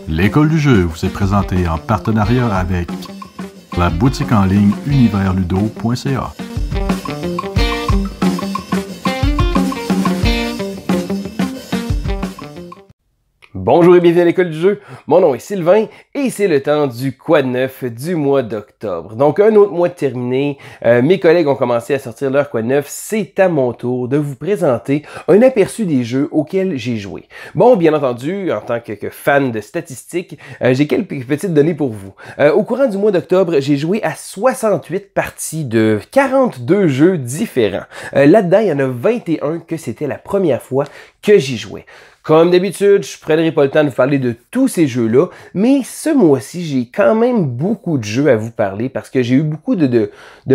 L'école du jeu vous est présentée en partenariat avec la boutique en ligne universludo.ca. Bonjour et bienvenue à l'école du jeu, mon nom est Sylvain et c'est le temps du quoi de neuf du mois d'octobre. Donc un autre mois de terminé, mes collègues ont commencé à sortir leur quoi de neuf, c'est à mon tour de vous présenter un aperçu des jeux auxquels j'ai joué. Bon, bien entendu, en tant que fan de statistiques, j'ai quelques petites données pour vous. Au courant du mois d'octobre, j'ai joué à 68 parties de 42 jeux différents. Là-dedans, il y en a 21 que c'était la première fois que j'y jouais. Comme d'habitude, je ne prendrai pas le temps de vous parler de tous ces jeux-là, mais ce mois-ci, j'ai quand même beaucoup de jeux à vous parler parce que j'ai eu beaucoup de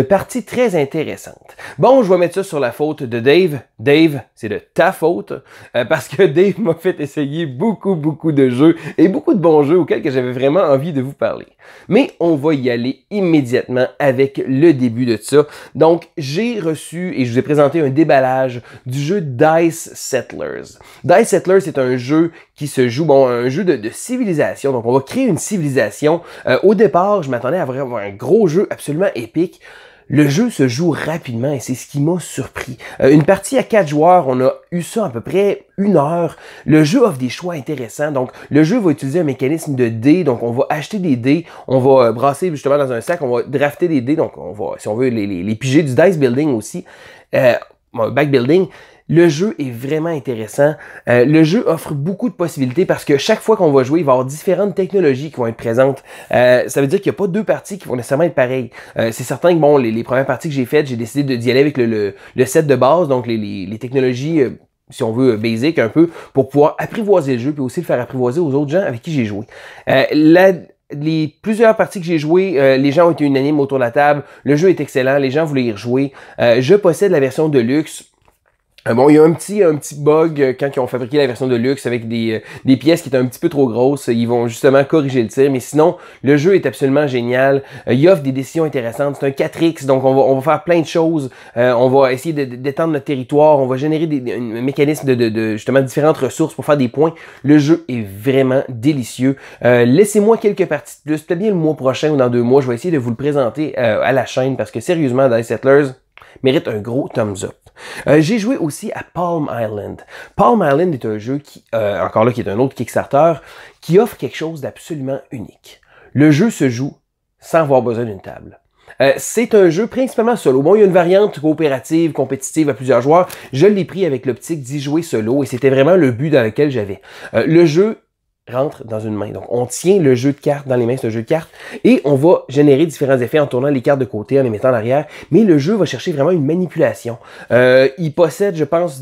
parties très intéressantes. Bon, je vais mettre ça sur la faute de Dave. Dave, c'est de ta faute, parce que Dave m'a fait essayer beaucoup de jeux et beaucoup de bons jeux auxquels j'avais vraiment envie de vous parler. Mais on va y aller immédiatement avec le début de ça. Donc, j'ai reçu et je vous ai présenté un déballage du jeu Dice Settlers. Dice Settlers, c'est un jeu qui se joue, un jeu de civilisation. Donc, on va créer une civilisation. Au départ, je m'attendais à avoir un gros jeu absolument épique. Le jeu se joue rapidement et c'est ce qui m'a surpris. Une partie à 4 joueurs, on a eu ça à peu près 1 heure. Le jeu offre des choix intéressants. Donc, le jeu va utiliser un mécanisme de dés. Donc, on va acheter des dés. On va brasser justement dans un sac. On va drafter des dés. Donc, on va, si on veut, les piger du dice building aussi. Backbuilding. Le jeu est vraiment intéressant. Le jeu offre beaucoup de possibilités parce que chaque fois qu'on va jouer, il va y avoir différentes technologies qui vont être présentes. Ça veut dire qu'il n'y a pas 2 parties qui vont nécessairement être pareilles. C'est certain que bon, les premières parties que j'ai faites, j'ai décidé d'y aller avec le set de base, donc les technologies, si on veut, basic un peu, pour pouvoir apprivoiser le jeu puis aussi le faire apprivoiser aux autres gens avec qui j'ai joué. Les plusieurs parties que j'ai jouées, les gens ont été unanimes autour de la table. Le jeu est excellent, les gens voulaient y rejouer. Je possède la version de luxe. Bon, il y a un petit bug quand ils ont fabriqué la version de luxe avec des pièces qui étaient un petit peu trop grosses. Ils vont justement corriger le tir. Mais sinon, le jeu est absolument génial. Il offre des décisions intéressantes. C'est un 4X, donc on va faire plein de choses. On va essayer d'étendre notre territoire. On va générer un mécanisme de justement différentes ressources pour faire des points. Le jeu est vraiment délicieux. Laissez-moi quelques parties de plus. Peut-être bien le mois prochain ou dans 2 mois, je vais essayer de vous le présenter à la chaîne parce que sérieusement, Dice Settlers mérite un gros thumbs up. J'ai joué aussi à Palm Island. Palm Island est un jeu qui, encore là, qui est un autre Kickstarter, qui offre quelque chose d'absolument unique. Le jeu se joue sans avoir besoin d'une table. C'est un jeu principalement solo. Bon, il y a une variante coopérative, compétitive à plusieurs joueurs. Je l'ai pris avec l'optique d'y jouer solo et c'était vraiment le but dans lequel j'avais. Le jeu rentre dans une main. Donc, on tient le jeu de cartes dans les mains, c'est un jeu de cartes, et on va générer différents effets en tournant les cartes de côté, en les mettant en arrière, mais le jeu va chercher vraiment une manipulation. Il possède, je pense,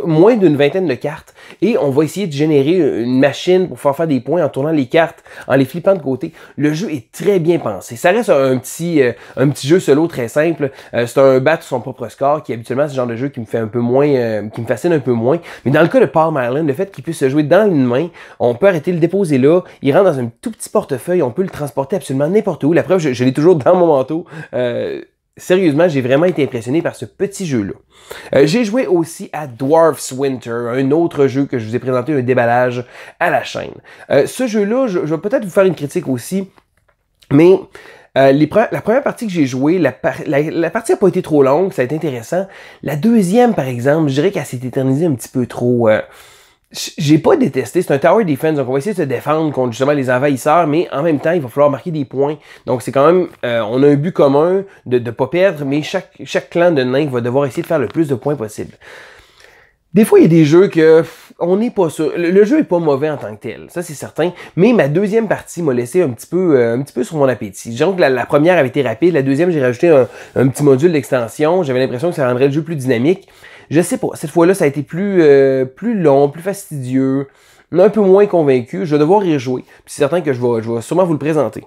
moins d'une vingtaine de cartes, et on va essayer de générer une machine pour faire des points en tournant les cartes, en les flippant de côté. Le jeu est très bien pensé. Ça reste un petit jeu solo très simple. C'est un battre son propre score, qui habituellement, c'est ce genre de jeu qui me fait un peu moins, qui me fascine un peu moins. Mais dans le cas de Palm Island, le fait qu'il puisse se jouer dans une main, on peut arrêter de le déposer là, il rentre dans un tout petit portefeuille, on peut le transporter absolument n'importe où. La preuve, je l'ai toujours dans mon manteau. Sérieusement, j'ai vraiment été impressionné par ce petit jeu-là. J'ai joué aussi à Dwarf's Winter, un autre jeu que je vous ai présenté un déballage à la chaîne. Ce jeu-là, je vais peut-être vous faire une critique aussi, mais la première partie que j'ai jouée, la partie n'a pas été trop longue, ça a été intéressant. La deuxième, par exemple, je dirais qu'elle s'est éternisée un petit peu trop. J'ai pas détesté, c'est un tower defense, donc on va essayer de se défendre contre justement les envahisseurs, mais en même temps, il va falloir marquer des points. Donc c'est quand même, on a un but commun de pas perdre, mais chaque clan de nains va devoir essayer de faire le plus de points possible. Des fois, il y a des jeux que on n'est pas sûr. Le jeu est pas mauvais en tant que tel, ça c'est certain. Mais ma deuxième partie m'a laissé un petit peu sur mon appétit. Disons que la première avait été rapide, la deuxième j'ai rajouté un petit module d'extension. J'avais l'impression que ça rendrait le jeu plus dynamique. Je sais pas, cette fois-là, ça a été plus long, plus fastidieux, un peu moins convaincu. Je vais devoir y rejouer. Puis c'est certain que je vais sûrement vous le présenter.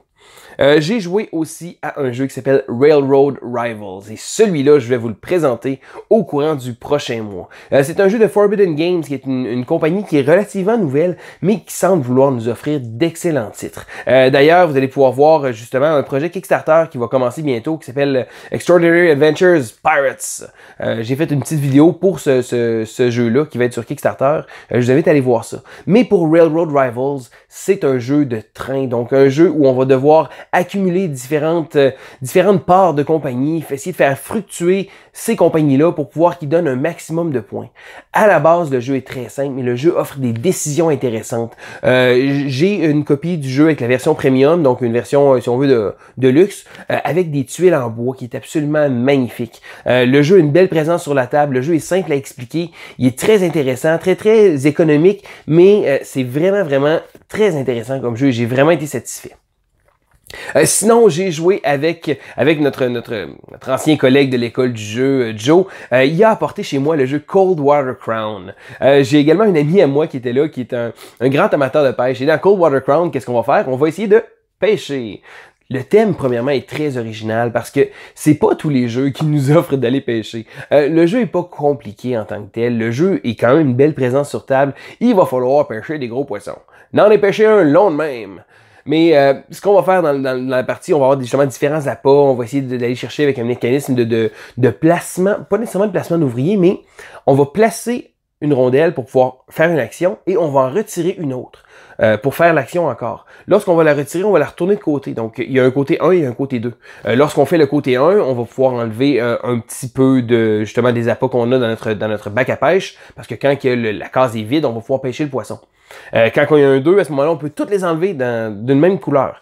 J'ai joué aussi à un jeu qui s'appelle Railroad Rivals et celui-là, je vais vous le présenter au courant du prochain mois. C'est un jeu de Forbidden Games qui est une compagnie qui est relativement nouvelle mais qui semble vouloir nous offrir d'excellents titres. D'ailleurs, vous allez pouvoir voir justement un projet Kickstarter qui va commencer bientôt qui s'appelle Extraordinary Adventures Pirates. J'ai fait une petite vidéo pour ce jeu-là qui va être sur Kickstarter. Je vous invite à aller voir ça. Mais pour Railroad Rivals, c'est un jeu de train, donc un jeu où on va devoir accumuler différentes parts de compagnie, essayer de faire fructuer ces compagnies-là pour pouvoir qu'ils donnent un maximum de points. À la base, le jeu est très simple, mais le jeu offre des décisions intéressantes. J'ai une copie du jeu avec la version premium, donc une version, si on veut, de luxe, avec des tuiles en bois qui est absolument magnifique. Le jeu a une belle présence sur la table, le jeu est simple à expliquer, il est très intéressant, très économique, mais c'est vraiment très intéressant comme jeu et j'ai vraiment été satisfait. Sinon, j'ai joué avec notre ancien collègue de l'école du jeu, Joe. Il a apporté chez moi le jeu Cold Water Crown. J'ai également une amie à moi qui était là, qui est un grand amateur de pêche. Et dans Cold Water Crown, qu'est-ce qu'on va faire? On va essayer de pêcher. Le thème, premièrement, est très original parce que c'est pas tous les jeux qui nous offrent d'aller pêcher. Le jeu est pas compliqué en tant que tel. Le jeu est quand même une belle présence sur table. Il va falloir pêcher des gros poissons. N'en ai pêché un long de même. Mais ce qu'on va faire dans la partie, on va avoir justement différents appâts, on va essayer d'aller chercher avec un mécanisme de placement, pas nécessairement de placement d'ouvriers, mais on va placer une rondelle pour pouvoir faire une action et on va en retirer une autre pour faire l'action encore. Lorsqu'on va la retirer, on va la retourner de côté. Donc, il y a un côté 1 et un côté 2. Lorsqu'on fait le côté 1, on va pouvoir enlever un petit peu de justement des appâts qu'on a dans notre bac à pêche parce que quand la case est vide, on va pouvoir pêcher le poisson. Quand il y a un 2, à ce moment-là, on peut toutes les enlever d'une même couleur.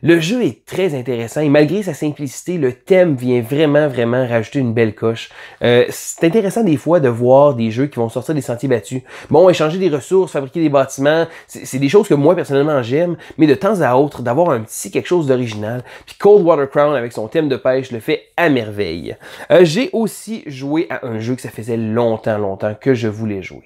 Le jeu est très intéressant et malgré sa simplicité, le thème vient vraiment rajouter une belle coche. C'est intéressant des fois de voir des jeux qui vont sortir des sentiers battus. Bon, échanger des ressources, fabriquer des bâtiments, c'est des choses que moi personnellement j'aime, mais de temps à autre, d'avoir un petit quelque chose d'original. Puis Cold Water Crown avec son thème de pêche le fait à merveille. J'ai aussi joué à un jeu que ça faisait longtemps que je voulais jouer.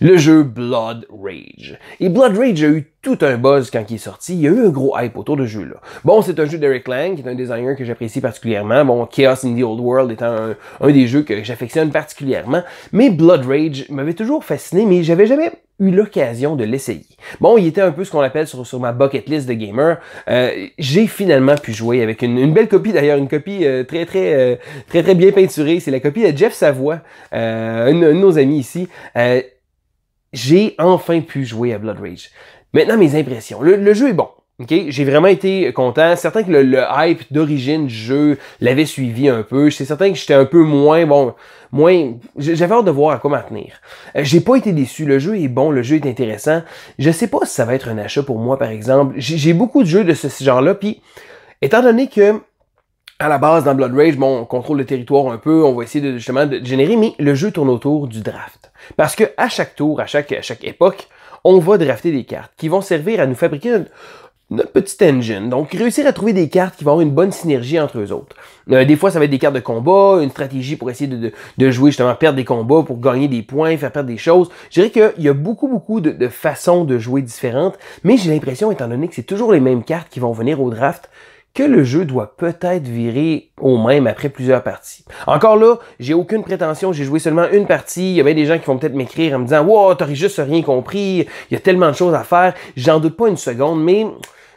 Le jeu Blood Rage. Et Blood Rage a eu tout un buzz quand il est sorti. Il y a eu un gros hype autour de ce jeu-là. Bon, c'est un jeu d'Eric Lang, qui est un designer que j'apprécie particulièrement. Bon, Chaos in the Old World étant un des jeux que j'affectionne particulièrement. Mais Blood Rage m'avait toujours fasciné, mais j'avais jamais eu l'occasion de l'essayer. Bon, il était un peu ce qu'on appelle sur ma bucket list de gamer. J'ai finalement pu jouer avec une belle copie d'ailleurs, une copie très bien peinturée. C'est la copie de Jeff Savoie, un de nos amis ici. J'ai enfin pu jouer à Blood Rage. Maintenant, mes impressions. Le jeu est bon. Okay? J'ai vraiment été content. C'est certain que le hype d'origine du jeu l'avait suivi un peu. C'est certain que j'étais un peu j'avais hâte de voir à quoi m'en tenir. J'ai pas été déçu. Le jeu est bon, le jeu est intéressant. Je sais pas si ça va être un achat pour moi, par exemple. J'ai beaucoup de jeux de ce genre-là, puis étant donné que à la base, dans Blood Rage, bon, on contrôle le territoire un peu, on va essayer justement de générer, mais le jeu tourne autour du draft. Parce que à chaque tour, à chaque époque, on va drafter des cartes qui vont servir à nous fabriquer notre petite engine. Donc, réussir à trouver des cartes qui vont avoir une bonne synergie entre eux autres. Des fois, ça va être des cartes de combat, une stratégie pour essayer de jouer justement, perdre des combats, pour gagner des points, faire perdre des choses. Je dirais qu'il y a beaucoup de façons de jouer différentes, mais j'ai l'impression, étant donné que c'est toujours les mêmes cartes qui vont venir au draft, que le jeu doit peut-être virer au même après plusieurs parties. Encore là, j'ai aucune prétention, j'ai joué seulement une partie, il y a bien des gens qui vont peut-être m'écrire en me disant « Wow, t'aurais juste rien compris, il y a tellement de choses à faire », j'en doute pas une seconde, mais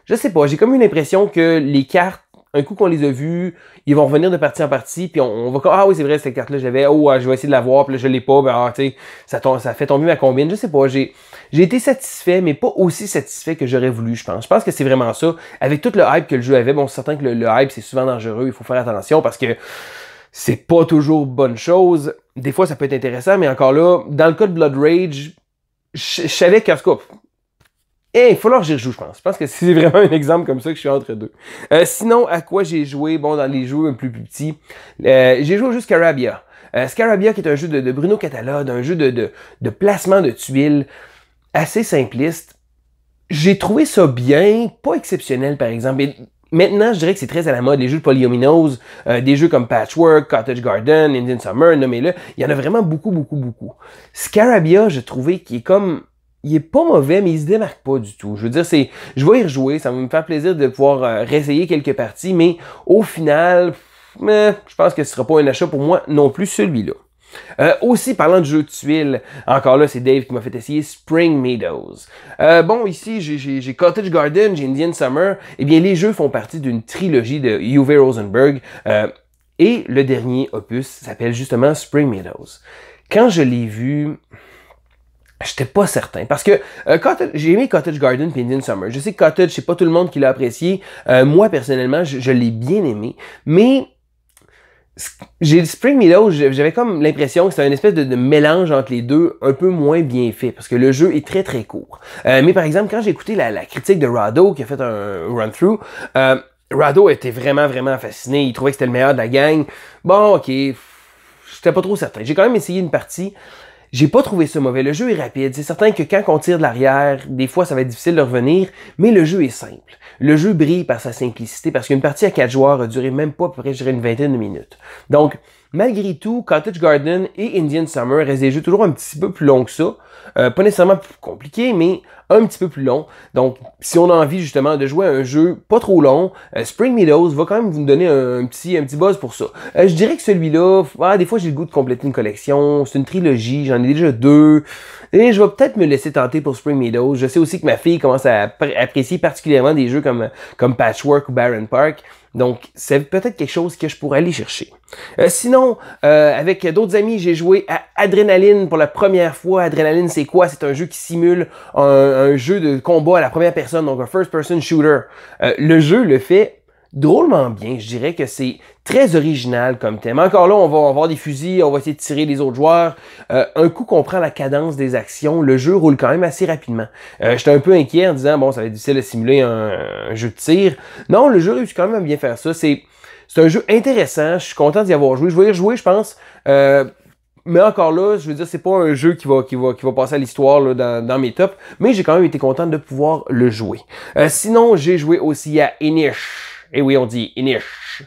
je sais pas, j'ai comme une impression que les cartes, un coup qu'on les a vues, ils vont revenir de partie en partie, puis on va ah oui, c'est vrai, cette carte-là, je l'avais, je vais essayer de la voir, puis là, je l'ai pas, tu sais, ça fait tomber ma combine, je sais pas, j'ai été satisfait, mais pas aussi satisfait que j'aurais voulu, je pense. Je pense que c'est vraiment ça. Avec tout le hype que le jeu avait, bon, c'est certain que le hype, c'est souvent dangereux, il faut faire attention, parce que c'est pas toujours bonne chose. Des fois, ça peut être intéressant, mais encore là, dans le cas de Blood Rage, je savais qu'en tout cas, il faut falloir que j'y rejoue, je pense. Je pense que c'est vraiment un exemple comme ça que je suis entre deux. Sinon, à quoi j'ai joué? Bon, dans les jeux un peu plus petits, j'ai joué au jeu Scarabia. Scarabia, qui est un jeu de Bruno Catala, un jeu de placement de tuiles assez simpliste. J'ai trouvé ça bien, pas exceptionnel par exemple. Mais maintenant, je dirais que c'est très à la mode, les jeux de polyominoes, des jeux comme Patchwork, Cottage Garden, Indian Summer, nommez-le. Il y en a vraiment beaucoup. Scarabia, je trouvais qu'il est comme... il est pas mauvais, mais il se démarque pas du tout. Je veux dire, je vais y rejouer, ça va me faire plaisir de pouvoir réessayer quelques parties, mais au final, je pense que ce sera pas un achat pour moi non plus, celui-là. Aussi, parlant de jeux de tuiles, encore là, c'est Dave qui m'a fait essayer Spring Meadows. Bon, ici, j'ai Cottage Garden, j'ai Indian Summer. Eh bien, les jeux font partie d'une trilogie de Uwe Rosenberg. Et le dernier opus s'appelle justement Spring Meadows. Quand je l'ai vu, j'étais pas certain. Parce que j'ai aimé Cottage Garden et Indian Summer. Je sais que Cottage, c'est pas tout le monde qui l'a apprécié. Moi, personnellement, je l'ai bien aimé. Mais j'ai Spring Meadows, j'avais comme l'impression que c'était une espèce de mélange entre les deux, un peu moins bien fait, parce que le jeu est très très court. Mais par exemple, quand j'ai écouté la critique de Rado, qui a fait un run-through, Rado était vraiment vraiment fasciné, il trouvait que c'était le meilleur de la gang. Bon, ok, j'étais pas trop certain. J'ai quand même essayé une partie. J'ai pas trouvé ça mauvais. Le jeu est rapide. C'est certain que quand on tire de l'arrière, des fois, ça va être difficile de revenir, mais le jeu est simple. Le jeu brille par sa simplicité parce qu'une partie à 4 joueurs a duré même pas à peu près, je dirais, une vingtaine de minutes. Donc, malgré tout, Cottage Garden et Indian Summer restent des jeux toujours un petit peu plus longs que ça. Pas nécessairement plus compliqués, mais un petit peu plus long. Donc, si on a envie justement de jouer à un jeu pas trop long, Spring Meadows va quand même vous donner un petit buzz pour ça. Je dirais que celui-là, des fois j'ai le goût de compléter une collection. C'est une trilogie, j'en ai déjà 2. Et je vais peut-être me laisser tenter pour Spring Meadows. Je sais aussi que ma fille commence à apprécier particulièrement des jeux comme Patchwork ou Barren Park. Donc, c'est peut-être quelque chose que je pourrais aller chercher. Sinon, avec d'autres amis, j'ai joué à Adrenaline pour la première fois. Adrenaline, c'est quoi? C'est un jeu qui simule un jeu de combat à la première personne, donc un first-person shooter. Le jeu le fait drôlement bien. Je dirais que c'est très original comme thème. Encore là, on va avoir des fusils, on va essayer de tirer les autres joueurs. Un coup qu'on prend la cadence des actions, le jeu roule quand même assez rapidement. J'étais un peu inquiet en disant, bon, ça va être difficile de simuler un jeu de tir. Non, le jeu réussit quand même à bien faire ça. C'est un jeu intéressant. Je suis content d'y avoir joué. Je vais y rejouer, je pense. Mais encore là, je veux dire, c'est pas un jeu qui va passer à l'histoire dans mes tops, mais j'ai quand même été content de pouvoir le jouer. Sinon, j'ai joué aussi à Inish. Et oui, on dit Inish.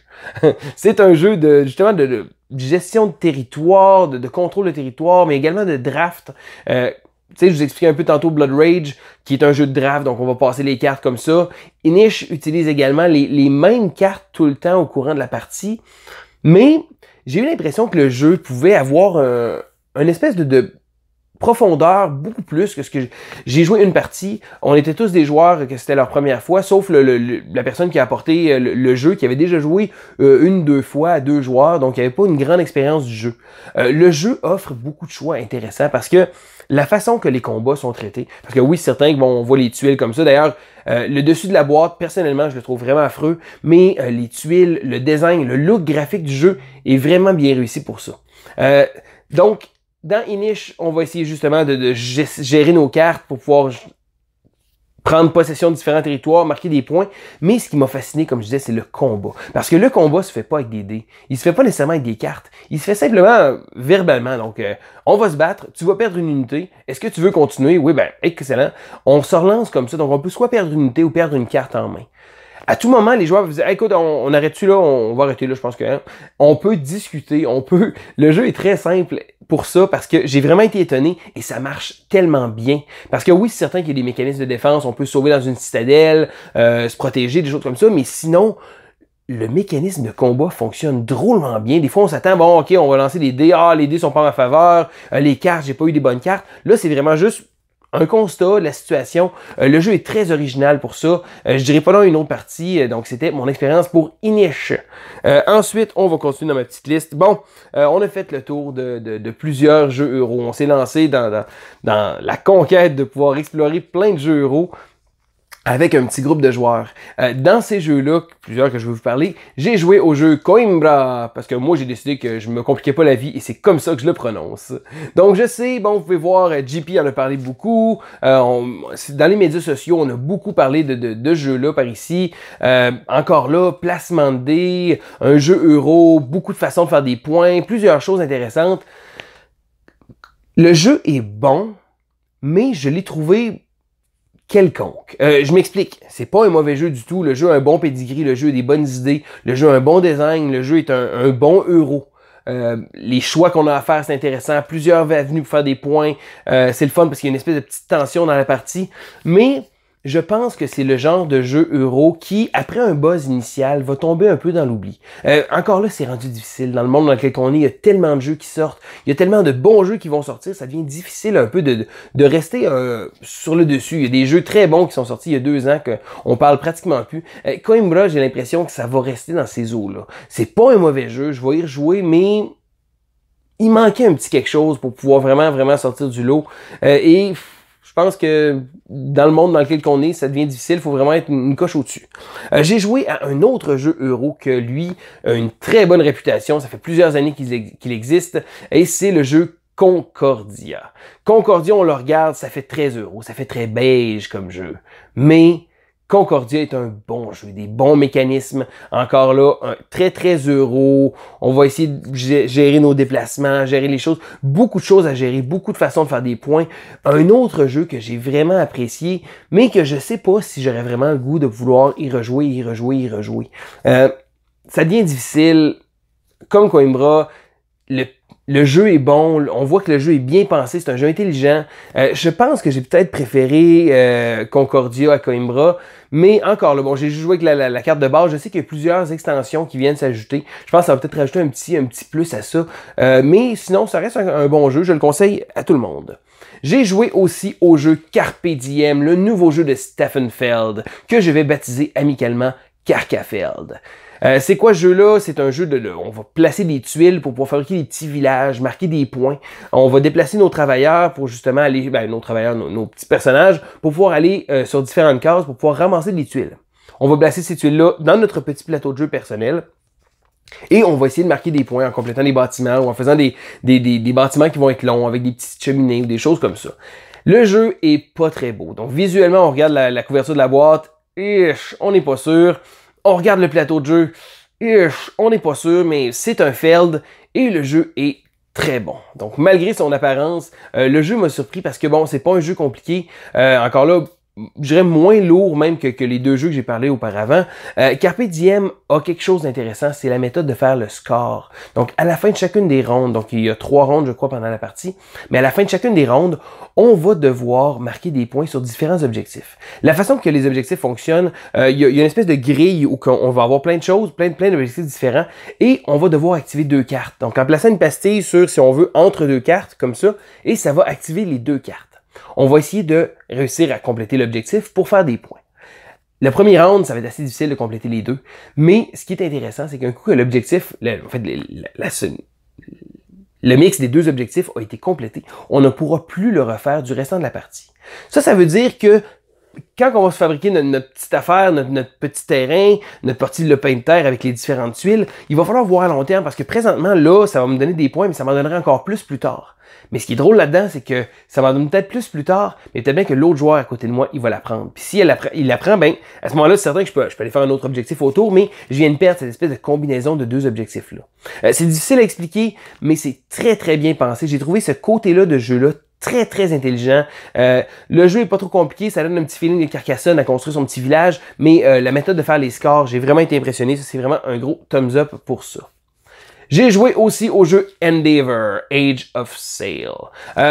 C'est un jeu justement de gestion de territoire, de contrôle de territoire, mais également de draft. Tu sais, je vous expliquais un peu tantôt Blood Rage, qui est un jeu de draft, donc on va passer les cartes comme ça. Inish utilise également les mêmes cartes tout le temps au courant de la partie, mais j'ai eu l'impression que le jeu pouvait avoir une espèce de profondeur beaucoup plus que ce que j'ai joué une partie. On était tous des joueurs que c'était leur première fois, sauf la personne qui a apporté le jeu, qui avait déjà joué 1-2 fois à 2 joueurs, donc il n'y avait pas une grande expérience du jeu. Le jeu offre beaucoup de choix intéressants parce que la façon que les combats sont traités, parce que oui, certains on voit les tuiles comme ça. D'ailleurs, le dessus de la boîte, personnellement, je le trouve vraiment affreux, mais les tuiles, le design, le look graphique du jeu est vraiment bien réussi pour ça. Donc, dans Inish, on va essayer justement de gérer nos cartes pour pouvoir prendre possession de différents territoires, marquer des points. Mais ce qui m'a fasciné, comme je disais, c'est le combat. Parce que le combat se fait pas avec des dés. Il se fait pas nécessairement avec des cartes. Il se fait simplement verbalement. Donc, on va se battre. Tu vas perdre une unité. Est-ce que tu veux continuer? Oui, ben, excellent. On se relance comme ça. Donc, on peut soit perdre une unité ou perdre une carte en main. À tout moment, les joueurs vont dire, hey, écoute, on arrête-tu là? On va arrêter là, je pense que on peut discuter, le jeu est très simple pour ça parce que j'ai vraiment été étonné et ça marche tellement bien. Parce que oui, c'est certain qu'il y a des mécanismes de défense, on peut se sauver dans une citadelle, se protéger, des choses comme ça, mais sinon, le mécanisme de combat fonctionne drôlement bien. Des fois, on s'attend, bon, ok, on va lancer des dés, les dés sont pas en ma faveur, les cartes, j'ai pas eu des bonnes cartes. Là, c'est vraiment juste un constat de la situation. Le jeu est très original pour ça. Je dirais pas là une autre partie. Donc, c'était mon expérience pour Inish. Ensuite, on va continuer dans ma petite liste. Bon, on a fait le tour de plusieurs jeux euro. On s'est lancé dans la conquête de pouvoir explorer plein de jeux euro avec un petit groupe de joueurs. Dans ces jeux-là, plusieurs que je vais vous parler, j'ai joué au jeu Coimbra, parce que moi j'ai décidé que je me compliquais pas la vie et c'est comme ça que je le prononce. Donc je sais, bon, vous pouvez voir, JP en a parlé beaucoup, dans les médias sociaux, on a beaucoup parlé de jeux-là par ici. Encore là, placement de dés, un jeu euro, beaucoup de façons de faire des points, plusieurs choses intéressantes. Le jeu est bon, mais je l'ai trouvé quelconque. Je m'explique. C'est pas un mauvais jeu du tout. Le jeu a un bon pedigree, le jeu a des bonnes idées, le jeu a un bon design, le jeu est un bon euro. Les choix qu'on a à faire, c'est intéressant. Plusieurs avenues pour faire des points. C'est le fun parce qu'il y a une espèce de petite tension dans la partie. Mais je pense que c'est le genre de jeu euro qui, après un buzz initial, va tomber un peu dans l'oubli. Encore là, c'est rendu difficile. Dans le monde dans lequel on est, il y a tellement de jeux qui sortent, il y a tellement de bons jeux qui vont sortir, ça devient difficile un peu de rester sur le dessus. Il y a des jeux très bons qui sont sortis il y a 2 ans qu'on parle pratiquement plus. Coimbra, j'ai l'impression que ça va rester dans ces eaux-là. C'est pas un mauvais jeu, je vais y rejouer, mais il manquait un petit quelque chose pour pouvoir vraiment sortir du lot. Et je pense que dans le monde dans lequel on est, ça devient difficile, il faut vraiment être une coche au-dessus. J'ai joué à un autre jeu euro que lui a une très bonne réputation, ça fait plusieurs années qu'il existe, et c'est le jeu Concordia. Concordia, on le regarde, ça fait très euro, ça fait très beige comme jeu, mais Concordia est un bon jeu, des bons mécanismes. Encore là, un très euro. On va essayer de gérer nos déplacements, gérer les choses. Beaucoup de choses à gérer, beaucoup de façons de faire des points. Un autre jeu que j'ai vraiment apprécié, mais que je sais pas si j'aurais vraiment le goût de vouloir y rejouer. Ça devient difficile. Comme Coimbra, le jeu est bon, on voit que le jeu est bien pensé, c'est un jeu intelligent. Je pense que j'ai peut-être préféré Concordia à Coimbra, mais encore là, bon, j'ai joué avec la carte de base, je sais qu'il y a plusieurs extensions qui viennent s'ajouter. Je pense que ça va peut-être rajouter un petit plus à ça. Mais sinon, ça reste un bon jeu, je le conseille à tout le monde. J'ai joué aussi au jeu Carpe Diem, le nouveau jeu de Steffenfeld, que je vais baptiser amicalement Carcafeld. C'est quoi ce jeu-là? C'est un jeu on va placer des tuiles pour pouvoir fabriquer des petits villages, marquer des points. On va déplacer nos travailleurs pour justement aller, nos petits personnages, pour pouvoir aller sur différentes cases, pour pouvoir ramasser des tuiles. On va placer ces tuiles-là dans notre petit plateau de jeu personnel. Et on va essayer de marquer des points en complétant des bâtiments ou en faisant des bâtiments qui vont être longs avec des petites cheminées ou des choses comme ça. Le jeu est pas très beau. Donc visuellement, on regarde la couverture de la boîte, on n'est pas sûr. On regarde le plateau de jeu, on n'est pas sûr, mais c'est un Feld et le jeu est très bon. Donc malgré son apparence, le jeu m'a surpris parce que bon, c'est pas un jeu compliqué. Encore là, je dirais moins lourd même que les 2 jeux que j'ai parlé auparavant. Carpe Diem a quelque chose d'intéressant, c'est la méthode de faire le score. Donc à la fin de chacune des rondes, donc il y a 3 rondes je crois pendant la partie, mais à la fin de chacune des rondes, on va devoir marquer des points sur différents objectifs. La façon que les objectifs fonctionnent, il y a une espèce de grille où on va avoir plein de choses, plein d'objectifs différents, et on va devoir activer 2 cartes. Donc en plaçant une pastille sur, si on veut, entre 2 cartes, comme ça, et ça va activer les 2 cartes. On va essayer de réussir à compléter l'objectif pour faire des points. Le premier round, ça va être assez difficile de compléter les 2, mais ce qui est intéressant, c'est qu'un coup que l'objectif, le mix des 2 objectifs a été complété, on ne pourra plus le refaire du restant de la partie. Ça veut dire que quand on va se fabriquer notre petite affaire, notre petit terrain, notre partie de lopin de terre avec les différentes tuiles, il va falloir voir à long terme parce que présentement, là, ça va me donner des points, mais ça m'en donnerait encore plus tard. Mais ce qui est drôle là-dedans, c'est que ça va donner peut-être plus tard, mais peut-être bien que l'autre joueur à côté de moi, il va l'apprendre. Puis si il l'apprend, ben, à ce moment-là, c'est certain que je peux aller faire un autre objectif autour, mais je viens de perdre cette espèce de combinaison de 2 objectifs-là. C'est difficile à expliquer, mais c'est très bien pensé. J'ai trouvé ce côté-là de jeu-là très intelligent. Le jeu est pas trop compliqué, ça donne un petit feeling de Carcassonne à construire son petit village, mais la méthode de faire les scores, j'ai vraiment été impressionné. Ça, c'est vraiment un gros thumbs up pour ça. J'ai joué aussi au jeu Endeavor, Age of Sail.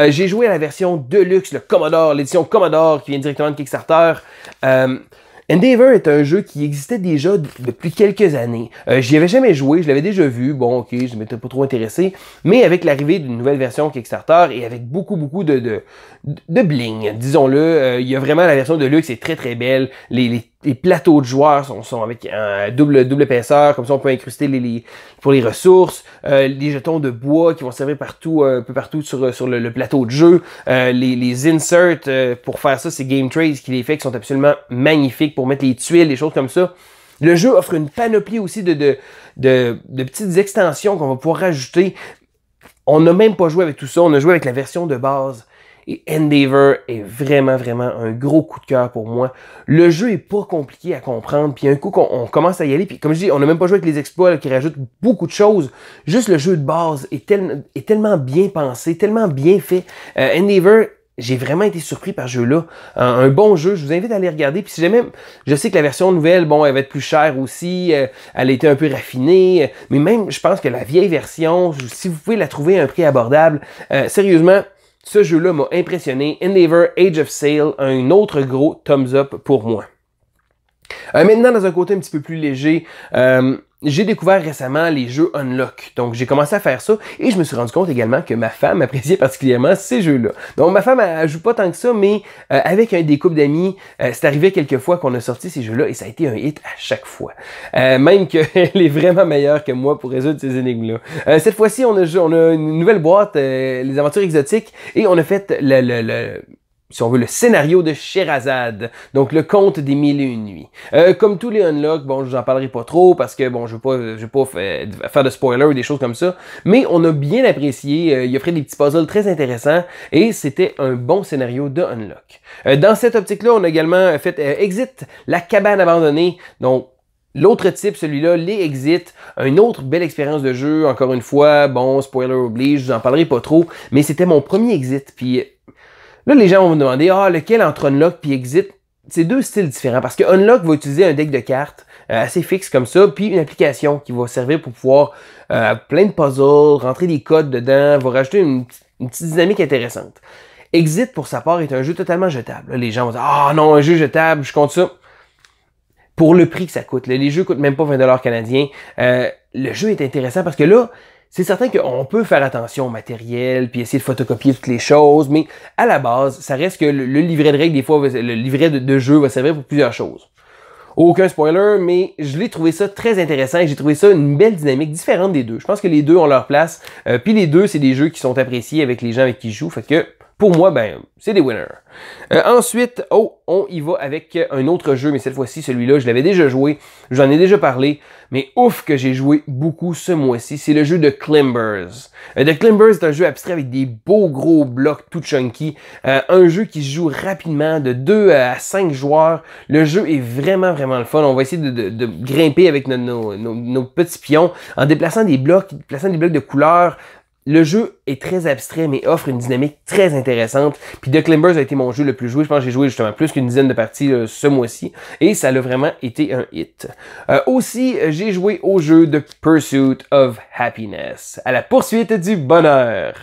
J'ai joué à la version Deluxe, le Commodore, l'édition Commodore qui vient directement de Kickstarter. Endeavor est un jeu qui existait déjà depuis quelques années. J'y avais jamais joué, je l'avais déjà vu, bon ok, je ne m'étais pas trop intéressé, mais avec l'arrivée d'une nouvelle version Kickstarter et avec beaucoup de bling, disons-le, il y a vraiment la version de luxe, c'est très belle, les plateaux de joueurs sont avec un double épaisseur, comme ça on peut incruster pour les ressources, les jetons de bois qui vont servir partout, un peu partout sur le plateau de jeu, les inserts pour faire ça, c'est Game Trade qui les fait, qui sont absolument magnifiques pour mettre les tuiles, des choses comme ça. Le jeu offre une panoplie aussi de petites extensions qu'on va pouvoir rajouter. On n'a même pas joué avec tout ça, on a joué avec la version de base. Et Endeavor est vraiment un gros coup de cœur pour moi. Le jeu est pas compliqué à comprendre, puis un coup qu'on commence à y aller, puis comme je dis, on n'a même pas joué avec les exploits là, qui rajoutent beaucoup de choses. Juste le jeu de base est tellement bien pensé, tellement bien fait. Endeavor j'ai vraiment été surpris par ce jeu-là. Un bon jeu, je vous invite à aller regarder. Puis si jamais, je sais que la version nouvelle, bon, elle va être plus chère aussi, elle a été un peu raffinée, mais même, je pense que la vieille version, si vous pouvez la trouver à un prix abordable, sérieusement, ce jeu-là m'a impressionné. Endeavor Age of Sail, un autre gros thumbs up pour moi. Maintenant, dans un côté un petit peu plus léger, j'ai découvert récemment les jeux Unlock. Donc, j'ai commencé à faire ça et je me suis rendu compte également que ma femme appréciait particulièrement ces jeux-là. Donc, ma femme, elle joue pas tant que ça, mais avec un des couples d'amis, c'est arrivé quelques fois qu'on a sorti ces jeux-là et ça a été un hit à chaque fois. Même qu'elle est vraiment meilleure que moi pour résoudre ces énigmes-là. Cette fois-ci, on a une nouvelle boîte, les aventures exotiques, et on a fait si on veut, le scénario de Scheherazade, donc le conte des mille et une nuits. Comme tous les Unlock, bon, je vous en parlerai pas trop parce que, bon, je veux pas faire de spoilers ou des choses comme ça, mais on a bien apprécié, il offrait des petits puzzles très intéressants et c'était un bon scénario de Unlock. Dans cette optique-là, on a également fait Exit, la cabane abandonnée, donc l'autre type, celui-là, les Exits, une autre belle expérience de jeu, encore une fois, bon, spoiler oblige, je vous en parlerai pas trop, mais c'était mon premier Exit, puis là, les gens vont me demander, lequel entre Unlock et Exit? C'est deux styles différents parce que Unlock va utiliser un deck de cartes assez fixe comme ça, puis une application qui va servir pour pouvoir plein de puzzles, rentrer des codes dedans, va rajouter une petite dynamique intéressante. Exit, pour sa part, est un jeu totalement jetable. Là, les gens vont dire, non, un jeu jetable, je compte ça. Pour le prix que ça coûte, là, les jeux coûtent même pas 20$ canadiens. Le jeu est intéressant parce que là, c'est certain qu'on peut faire attention au matériel, puis essayer de photocopier toutes les choses, mais à la base, ça reste que le livret de règles, des fois, le livret de jeu va servir pour plusieurs choses. Aucun spoiler, mais je l'ai trouvé ça très intéressant et j'ai trouvé ça une belle dynamique différente des deux. Je pense que les deux ont leur place, puis les deux, c'est des jeux qui sont appréciés avec les gens avec qui je joue, fait que pour moi, c'est des winners. Ensuite, on y va avec un autre jeu, mais cette fois-ci, celui-là, je l'avais déjà joué, j'en ai déjà parlé, mais ouf que j'ai joué beaucoup ce mois-ci, c'est le jeu de Climbers. The Climbers est un jeu abstrait avec des beaux gros blocs tout chunky, un jeu qui se joue rapidement de 2 à 5 joueurs. Le jeu est vraiment, vraiment le fun. On va essayer de grimper avec nos petits pions en déplaçant des blocs de couleurs. Le jeu est très abstrait, mais offre une dynamique très intéressante. Puis The Climbers a été mon jeu le plus joué. Je pense que j'ai joué justement plus qu'une dizaine de parties ce mois-ci. Et ça a vraiment été un hit. Aussi, j'ai joué au jeu The Pursuit of Happiness, à la poursuite du bonheur.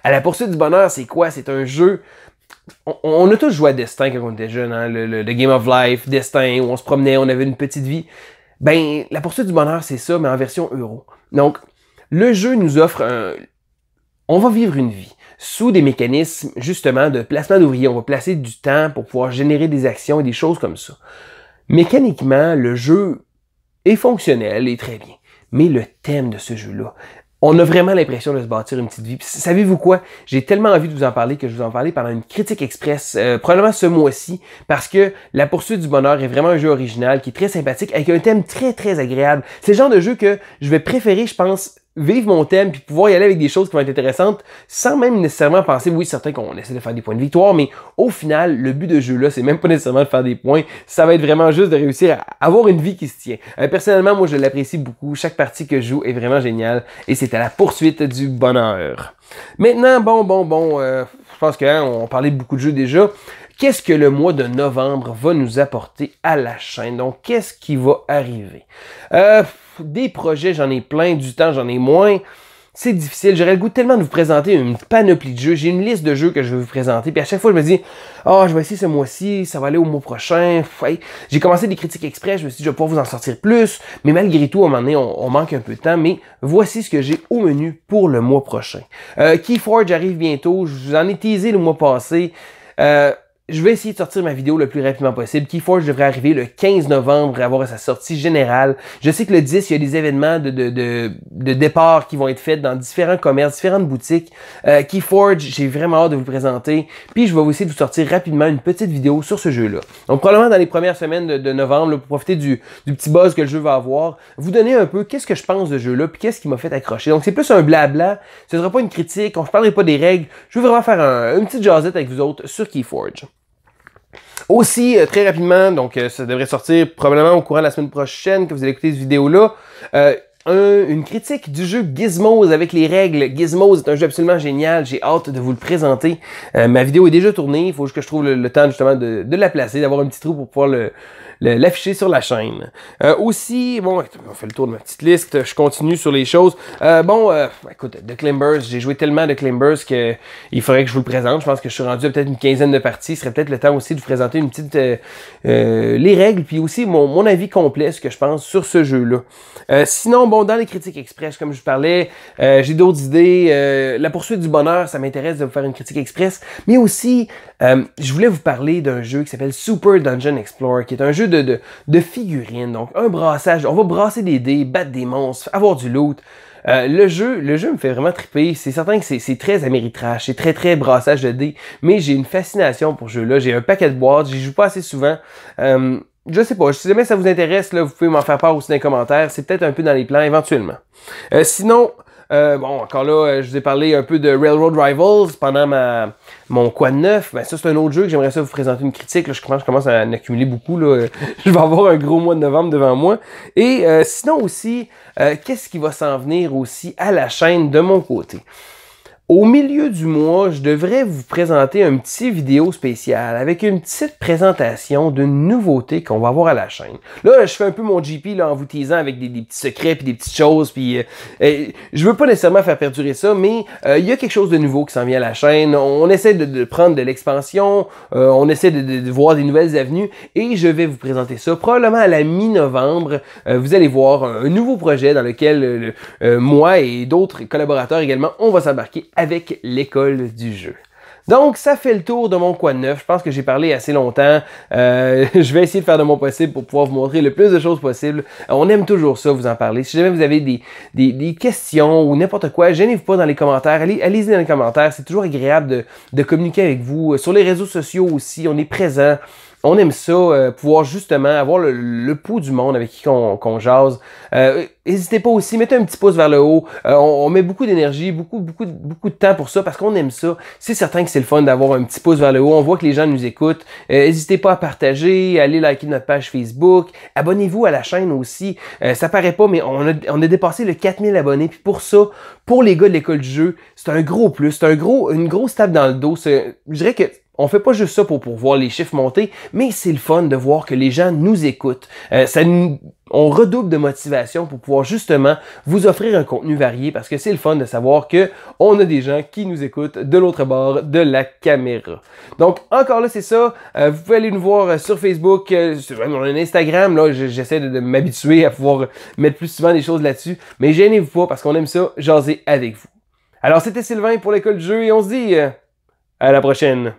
À la poursuite du bonheur, c'est quoi? C'est un jeu... On a tous joué à Destin quand on était jeune, hein? Le Game of Life, Destin, où on se promenait, on avait une petite vie. La poursuite du bonheur, c'est ça, mais en version euro. Donc, le jeu nous offre on va vivre une vie sous des mécanismes, justement, de placement d'ouvriers. On va placer du temps pour pouvoir générer des actions et des choses comme ça. Mécaniquement, le jeu est fonctionnel et très bien. Mais le thème de ce jeu-là, on a vraiment l'impression de se bâtir une petite vie. Puis, savez-vous quoi? J'ai tellement envie de vous en parler que je vous en parlais pendant une critique express, probablement ce mois-ci, parce que La Poursuite du Bonheur est vraiment un jeu original qui est très sympathique, avec un thème très, très agréable. C'est le genre de jeu que je vais préférer, je pense, vivre mon thème puis pouvoir y aller avec des choses qui vont être intéressantes sans même nécessairement penser, oui, c'est certain qu'on essaie de faire des points de victoire, mais au final, le but de jeu-là, c'est même pas nécessairement de faire des points, ça va être vraiment juste de réussir à avoir une vie qui se tient. Personnellement, moi, je l'apprécie beaucoup. Chaque partie que je joue est vraiment géniale et c'est à la poursuite du bonheur. Maintenant, je pense qu'on parlait de beaucoup de jeux déjà. Qu'est-ce que le mois de novembre va nous apporter à la chaîne? Donc, qu'est-ce qui va arriver? Des projets, j'en ai plein, du temps, j'en ai moins. C'est difficile. J'aurais le goût tellement de vous présenter une panoplie de jeux. J'ai une liste de jeux que je vais vous présenter. Puis à chaque fois, je me dis, je vais essayer ce mois-ci, ça va aller au mois prochain. J'ai commencé des critiques express, je me suis dit, je vais pouvoir vous en sortir plus. Mais malgré tout, à un moment donné, on manque un peu de temps. Mais voici ce que j'ai au menu pour le mois prochain. Keyforge arrive bientôt. Je vous en ai teasé le mois passé. Je vais essayer de sortir ma vidéo le plus rapidement possible. Keyforge devrait arriver le 15 novembre, avoir sa sortie générale. Je sais que le 10, il y a des événements de départ qui vont être faits dans différents commerces, différentes boutiques. Keyforge, j'ai vraiment hâte de vous le présenter. Puis je vais essayer de vous sortir rapidement une petite vidéo sur ce jeu-là. Donc probablement dans les premières semaines de novembre, là, pour profiter du petit buzz que le jeu va avoir, vous donner un peu qu'est-ce que je pense de ce jeu-là, puis qu'est-ce qui m'a fait accrocher. Donc c'est plus un blabla, ce ne sera pas une critique, on ne parlera pas des règles. Je veux vraiment faire une petite jasette avec vous autres sur Keyforge. Aussi, très rapidement, donc ça devrait sortir probablement au courant de la semaine prochaine que vous allez écouter cette vidéo-là. une critique du jeu Gizmos avec les règles. Gizmos est un jeu absolument génial, j'ai hâte de vous le présenter. Ma vidéo est déjà tournée, il faut que je trouve le temps justement de la placer, d'avoir un petit trou pour pouvoir l'afficher sur la chaîne. Aussi, bon, on fait le tour de ma petite liste, je continue sur les choses. Écoute, The Climbers, j'ai joué tellement de Climbers qu'il faudrait que je vous le présente. Je pense que je suis rendu à peut-être une quinzaine de parties. Il serait peut-être le temps aussi de vous présenter une petite les règles, puis aussi mon avis complet, ce que je pense sur ce jeu-là. Sinon, bon, dans les critiques express, comme je vous parlais, j'ai d'autres idées. La poursuite du bonheur, ça m'intéresse de vous faire une critique express. Mais aussi, je voulais vous parler d'un jeu qui s'appelle Super Dungeon Explorer, qui est un jeu de figurines. Donc, un brassage. On va brasser des dés, battre des monstres, avoir du loot. Le jeu me fait vraiment triper. C'est certain que c'est très Ameritrash, c'est très brassage de dés, mais j'ai une fascination pour ce jeu-là. J'ai un paquet de boîtes, j'y joue pas assez souvent. Je sais pas, si jamais ça vous intéresse, là, vous pouvez m'en faire part aussi dans les commentaires. C'est peut-être un peu dans les plans éventuellement. Sinon, bon, encore là, je vous ai parlé un peu de Railroad Rivals pendant mon Quad 9. Ben, ça, c'est un autre jeu que j'aimerais ça vous présenter une critique. Là, je commence à en accumuler beaucoup. Là. Je vais avoir un gros mois de novembre devant moi. Et sinon aussi, qu'est-ce qui va s'en venir aussi à la chaîne de mon côté? Au milieu du mois, je devrais vous présenter un petit vidéo spécial avec une petite présentation d'une nouveauté qu'on va avoir à la chaîne. Là, je fais un peu mon GP là, en vous teasant avec des petits secrets puis des petites choses. Puis, je veux pas nécessairement faire perdurer ça, mais il y a quelque chose de nouveau qui s'en vient à la chaîne. On essaie de prendre de l'expansion, on essaie de voir des nouvelles avenues et je vais vous présenter ça probablement à la mi-novembre. Vous allez voir un nouveau projet dans lequel moi et d'autres collaborateurs également, on va s'embarquer avec l'école du jeu. Donc, ça fait le tour de mon Quad 9. Je pense que j'ai parlé assez longtemps. Je vais essayer de faire de mon possible pour pouvoir vous montrer le plus de choses possible. On aime toujours ça, vous en parler. Si jamais vous avez des questions ou n'importe quoi, gênez-vous pas dans les commentaires. Allez-y dans les commentaires. C'est toujours agréable de communiquer avec vous. Sur les réseaux sociaux aussi, on est présent. On aime ça, pouvoir justement avoir le pouls du monde avec qui qu'on jase. N'hésitez pas aussi, mettez un petit pouce vers le haut. On met beaucoup d'énergie, beaucoup de temps pour ça parce qu'on aime ça. C'est certain que c'est le fun d'avoir un petit pouce vers le haut. On voit que les gens nous écoutent. N'hésitez pas à partager, à aller liker notre page Facebook. Abonnez-vous à la chaîne aussi. Ça paraît pas, mais on a dépassé le 4000 abonnés. Puis pour ça, pour les gars de l'école du jeu, c'est un gros plus. C'est une grosse tape dans le dos. Je dirais que on fait pas juste ça pour voir les chiffres monter, mais c'est le fun de voir que les gens nous écoutent. On redouble de motivation pour pouvoir justement vous offrir un contenu varié parce que c'est le fun de savoir que on a des gens qui nous écoutent de l'autre bord de la caméra. Donc encore là, c'est ça. Vous pouvez aller nous voir sur Facebook, on a un Instagram. Là, j'essaie de m'habituer à pouvoir mettre plus souvent des choses là-dessus, mais gênez-vous pas parce qu'on aime ça jaser avec vous. Alors c'était Sylvain pour l'école du jeu et on se dit à la prochaine.